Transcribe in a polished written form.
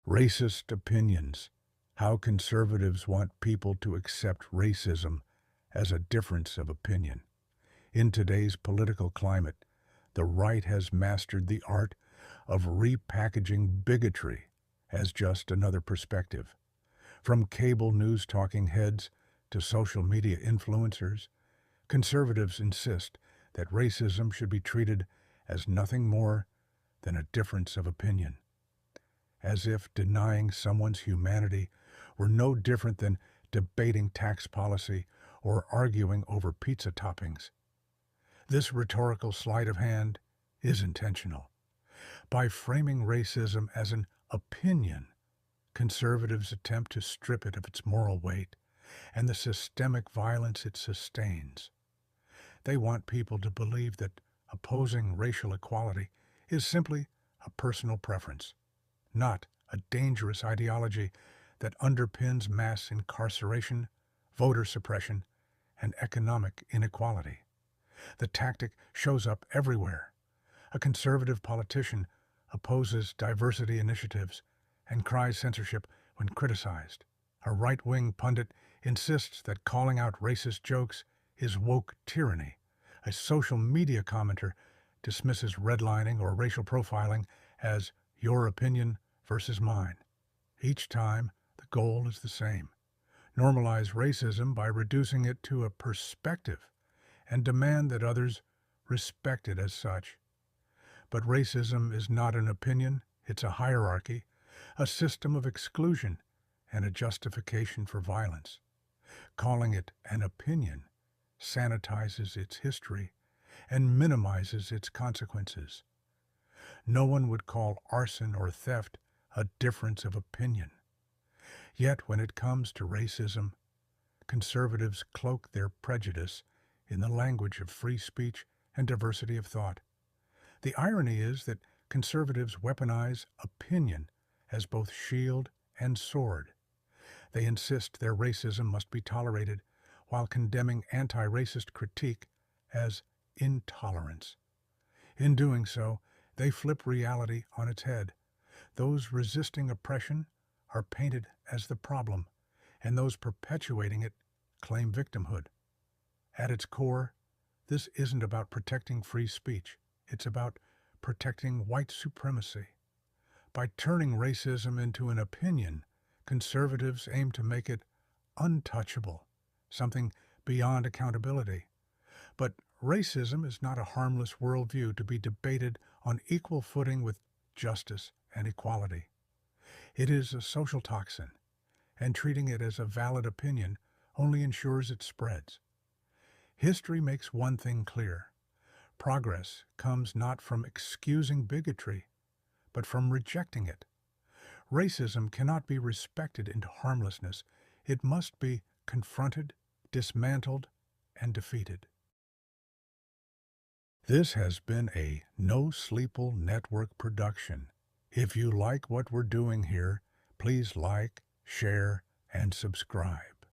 Racist opinions. How conservatives want people to accept racism as a difference of opinion. In today's political climate, the right has mastered the art of repackaging bigotry as just another perspective. From cable news talking heads to social media influencers, conservatives insist that racism should be treated as nothing more than a difference of opinion, as if denying someone's humanity were no different than debating tax policy or arguing over pizza toppings. This rhetorical sleight of hand is intentional. By framing racism as an opinion, conservatives attempt to strip it of its moral weight and the systemic violence it sustains. They want people to believe that opposing racial equality is simply a personal preference, not a dangerous ideology that underpins mass incarceration, voter suppression, and economic inequality. The tactic shows up everywhere. A conservative politician opposes diversity initiatives and cries censorship when criticized. A right-wing pundit insists that calling out racist jokes is woke tyranny. A social media commenter dismisses redlining or racial profiling as your opinion versus mine. Each time, the goal is the same: normalize racism by reducing it to a perspective and demand that others respect it as such. But racism is not an opinion, it's a hierarchy, a system of exclusion, and a justification for violence. Calling it an opinion sanitizes its history and minimizes its consequences. No one would call arson or theft a difference of opinion. Yet when it comes to racism, conservatives cloak their prejudice in the language of free speech and diversity of thought. The irony is that conservatives weaponize opinion as both shield and sword. They insist their racism must be tolerated while condemning anti-racist critique as intolerance. In doing so, they flip reality on its head. Those resisting oppression are painted as the problem, and those perpetuating it claim victimhood. At its core, this isn't about protecting free speech. It's about protecting white supremacy. By turning racism into an opinion, conservatives aim to make it untouchable, something beyond accountability. But racism is not a harmless worldview to be debated on equal footing with justice and equality. It is a social toxin, and treating it as a valid opinion only ensures it spreads. History makes one thing clear: progress comes not from excusing bigotry, but from rejecting it. Racism cannot be respected into harmlessness. It must be confronted, dismantled, and defeated. This has been a No Sleeple Network production. If you like what we're doing here, please like, share, and subscribe.